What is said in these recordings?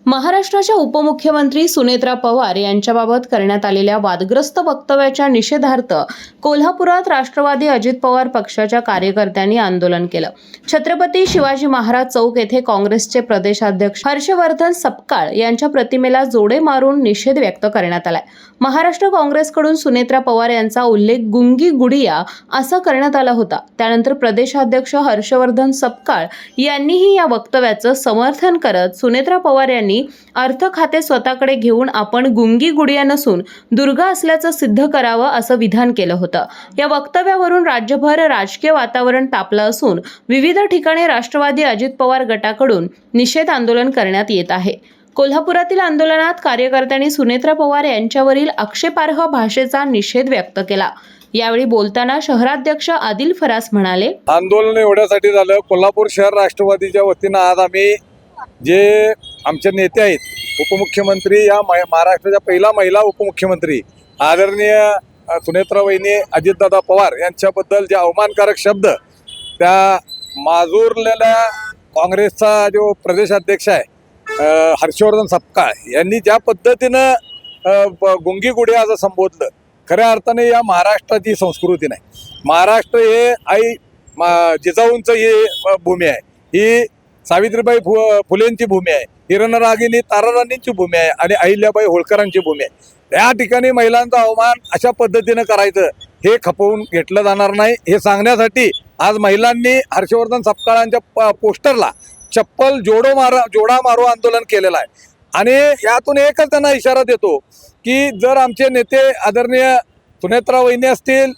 महाराष्ट्राच्या उपमुख्यमंत्री सुनेत्रा पवार यांच्याबाबत करण्यात आलेल्या वादग्रस्त वक्तव्याच्या निषेधार्थ कोल्हापुरात राष्ट्रवादी अजित पवार पक्षाच्या कार्यकर्त्यांनी आंदोलन केलं। छत्रपती शिवाजी महाराज चौक येथे काँग्रेसचे प्रदेशाध्यक्ष हर्षवर्धन सपकाळ यांच्या प्रतिमेला जोडे मारून निषेध व्यक्त करण्यात आलाय। महाराष्ट्र काँग्रेसकडून सुनेत्रा पवार यांचा उल्लेख गुंगी गुडिया असं करण्यात आला होता। त्यानंतर प्रदेशाध्यक्ष हर्षवर्धन सपकाळ यांनीही या वक्तव्याचं समर्थन करत सुनेत्रा पवार यांनी अर्थ खाते स्वतःकडे घेऊन आपण गुंगी गुडिया नसून दुर्गा असल्याचं सिद्ध करावं असं विधान केलं होतं। या वक्तव्यावरून राज्यभर राजकीय वातावरण तापलं असून विविध ठिकाणी राष्ट्रवादी अजित पवार गटाकडून निषेध आंदोलन करण्यात येत आहे। कोल्हापुरातील आंदोलनात कार्यकर्त्यांनी सुनेत्रा पवार यांच्यावरील आक्षेपार्ह भाषेचा निषेध व्यक्त केला। यावेळी बोलताना शहराध्यक्ष आदिल फरास म्हणाले, आंदोलन एवढ्यासाठी झालं, कोल्हापूर शहर राष्ट्रवादीच्या वतीनं आज आम्ही जे आमचे नेते आहेत, उपमुख्यमंत्री या महाराष्ट्राच्या पहिला महिला उपमुख्यमंत्री आदरणीय सुनेत्रा वहिनी अजितदादा पवार यांच्याबद्दल जे अवमानकारक शब्द त्या माजूरलेल्या काँग्रेसचा जो प्रदेशाध्यक्ष आहे हर्षवर्धन सपकाळ यांनी ज्या पद्धतीनं गुंगी गुडिया असं संबोधलं, खऱ्या अर्थाने या महाराष्ट्राची संस्कृती नाही। महाराष्ट्र हे आई जिजाऊंचं ही भूमी आहे, ही सावित्रीबाई फुलेंची भूमी आहे, हिरणरागिनी ताराराणींची भूमी आहे आणि अहिल्याबाई होळकरांची भूमी आहे। या ठिकाणी महिलांचा अवमान अशा पद्धतीनं करायचं हे खपवून घेतलं जाणार नाही, हे सांगण्यासाठी आज महिलांनी हर्षवर्धन सपकाळांच्या पोस्टरला चप्पल जोडा मारो आंदोलन केलेलं आहे। आणि यातून एकच त्यांना इशारा देतो की जर आमचे नेते आदरणीय सुनेत्रा वहिनी असतील,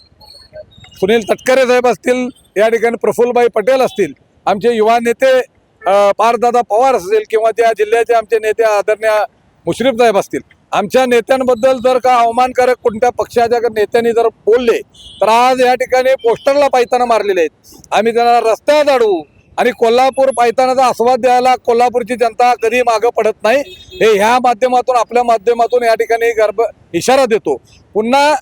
सुनील तटकरे साहेब असतील, या ठिकाणी प्रफुल्लभाई पटेल असतील, आमचे युवा नेते पारदादा पवार असतील किंवा त्या जिल्ह्याचे आमचे नेते आदरणीय मुश्रीफ साहेब असतील, आमच्या नेत्यांबद्दल जर का अवमानकारक कोणत्या पक्षाच्या नेत्यांनी जर बोलले तर आज या ठिकाणी पोस्टरला पायताना मारलेले आहेत। आम्ही त्यांना रस्त्यात अडवू आणि कोल्हापूर पायतानाचा आस्वाद द्यायला कोल्हापूरची जनता कधी मागं पडत नाही, हे ह्या माध्यमातून आपल्या माध्यमातून या ठिकाणी इशारा देतो। पुन्हा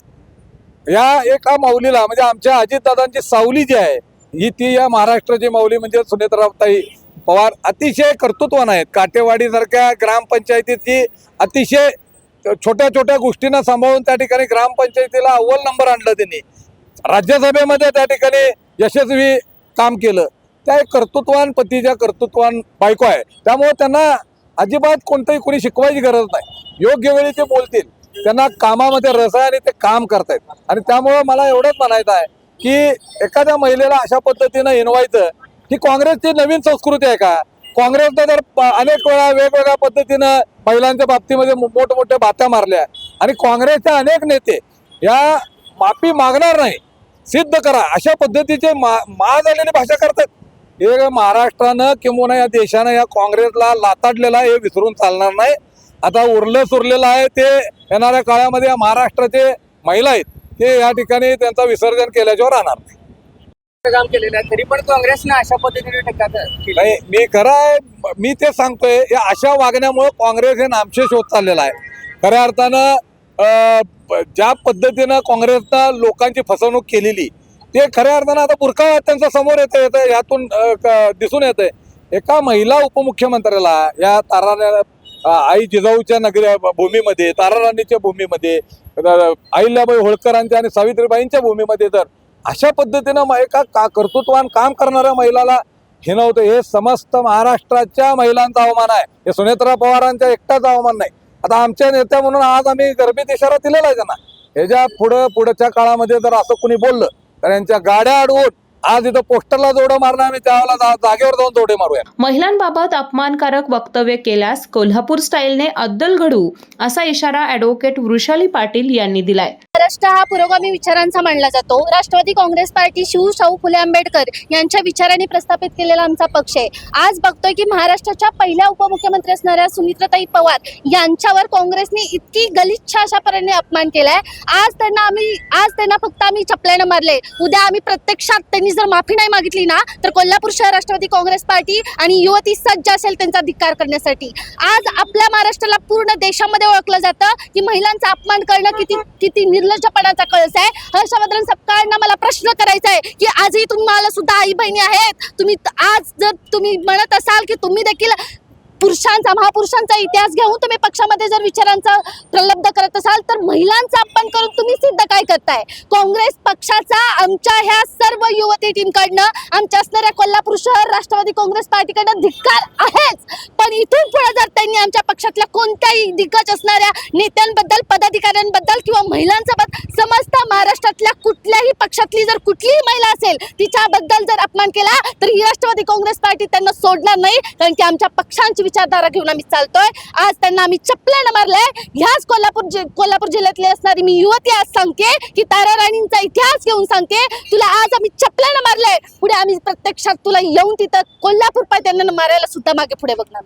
या एका माऊलीला म्हणजे आमच्या अजितदादांची सावली जी आहे ही ती या महाराष्ट्राची माऊली म्हणजे सुनेत्राताई पवार अतिशय कर्तृत्वान आहेत। काटेवाडीसारख्या ग्रामपंचायतीची अतिशय छोट्या छोट्या गोष्टींना सांभाळून त्या ठिकाणी ग्रामपंचायतीला अव्वल नंबर आणलं, त्यांनी राज्यसभेमध्ये त्या ठिकाणी यशस्वी काम केलं। त्या एक कर्तृत्वान पतीच्या कर्तृत्वान बायको आहे, त्यामुळे त्यांना अजिबात कोणी शिकवायची गरज नाही। योग्य वेळी ते बोलतील, त्यांना कामामध्ये रस आहे आणि ते काम करतायत। आणि त्यामुळे मला एवढंच म्हणायचं आहे की एखाद्या महिलेला अशा पद्धतीनं हिनवायचं ही काँग्रेसची नवीन संस्कृती आहे का? काँग्रेसने तर अनेक वेळा वेगवेगळ्या पद्धतीनं महिलांच्या बाबतीमध्ये मोठमोठ्या बात्या मारल्या आणि काँग्रेसचे अनेक नेते या माफी मागणार नाही, सिद्ध करा अशा पद्धतीचे झालेली भाषा करतात। हे महाराष्ट्रानं किंवा या देशानं या काँग्रेसला लाताडलेलं आहे, हे विसरून चालणार नाही। आता उरलं सुरलेलं आहे ते येणाऱ्या काळामध्ये या महाराष्ट्राचे महिला आहेत ते या ठिकाणी त्यांचं विसर्जन केल्याशिवाय राहणार नाही। काम केलेलं आहे तरी पण काँग्रेसने अशा पद्धतीने नाही, मी खरं आहे, मी ते सांगतोय या अशा वागण्यामुळे काँग्रेस हे नामशेष होत चाललेला आहे। खऱ्या अर्थानं ज्या पद्धतीनं काँग्रेसनं लोकांची फसवणूक केलेली ते खऱ्या अर्थानं आता बुरखा त्यांच्या समोर येतं यातून दिसून येतंय। एका महिला उपमुख्यमंत्र्याला या आई जिजाऊच्या भूमीमध्ये, ताराराणीच्या भूमीमध्ये, अहिल्याबाई होळकरांच्या आणि सावित्रीबाईंच्या भूमीमध्ये जर अशा पद्धतीनं एका कर्तृत्वान काम करणाऱ्या महिलाला हिणवतं, हे समस्त महाराष्ट्राच्या महिलांचा अवमान आहे, हे सुनेत्रा पवारांच्या एकटाचा अवमान नाही। आता आमच्या नेत्या म्हणून आज आम्ही गर्भित इशारा दिलेला आहे त्यांना, ह्याच्या पुढच्या काळामध्ये जर असं कोणी बोललं तर यांच्या गाड्या अडवून आज इथं पोस्टरला जोडं मारणार, आम्ही त्यावेळेला जागेवर जाऊन जोडे मारूया। महिलांबाबत अपमानकारक वक्तव्य केल्यास कोल्हापूर स्टाईलने अद्दल घडू असा इशारा ॲडव्होकेट वृषाली पाटील यांनी दिलाय। महाराष्ट्र हा पुरोगामी विचारांचा मानला जातो। राष्ट्रवादी काँग्रेस पार्टी शाहू फुले आंबेडकर यांच्या विचारांनी प्रस्थापित केलेला आमचा पक्ष आहे। आज बघतोय की महाराष्ट्राच्या पहिल्या उपमुख्यमंत्री असणाऱ्या सुनेत्राताई पवार यांच्यावर काँग्रेसने इतकी गलिच्छ अशा प्रकारे अपमान केलाय। आज त्यांना फक्त आम्ही चपल्यानं मारले, उद्या आम्ही प्रत्यक्षात त्यांनी जर माफी नाही मागितली ना तर कोल्हापूर शहर राष्ट्रवादी काँग्रेस पार्टी आणि युवती सज्ज असेल त्यांचा धिक्कार करण्यासाठी। आज आपल्या महाराष्ट्राला पूर्ण देशामध्ये ओळखलं जातं की महिलांचा अपमान करणं किती निर्लज्जपणाचा कळस आहे। हर्षवर्धन सपकाळांना मला प्रश्न करायचा आहे की आजही तुम्हाला सुद्धा आई बहिणी आहेत, तुम्ही आज जर तुम्ही म्हणत असाल की तुम्ही देखील पुरुषांचा महापुरुषांचा इतिहास घेऊन तुम्ही पक्षामध्ये जर विचारांचा प्रलब्ध करत असाल तर महिलांचा अपमान करून तुम्ही सिद्ध काय करताय? काँग्रेस पक्षाचा आमच्या ह्या सर्व युवती टीमकडनं आमच्या असणाऱ्या कोल्हापूर शहर राष्ट्रवादी काँग्रेस पार्टीकडनं धिक्कार आहेच, पण इथून पुढे जर त्यांनी आमच्या पक्षातल्या कोणत्याही दिग्गज असणाऱ्या नेत्यांबद्दल, पदाधिकाऱ्यांबद्दल किंवा महिलांचा समस्त महाराष्ट्रातल्या कुठल्याही पक्षातली जर कुठलीही महिला असेल तिच्याबद्दल जर अपमान केला तर ही राष्ट्रवादी काँग्रेस पार्टी त्यांना सोडणार नाही, कारण की आमच्या पक्षांची विचारधारा घेऊन आम्ही चालतोय. आज त्यांना आम्ही चपल्यानं मारलंय. ह्याच कोल्हापूर जिल्ह्यातली असणारी मी युवती आज सांगते की तारा राणींचा इतिहास घेऊन सांगते, तुला आज आम्ही चपल्यानं मारलंय, पुढे आम्ही प्रत्यक्षात तुला येऊन तिथं कोल्हापूर पाय त्यांना मारायला सुद्धा मागे पुढे बघणार.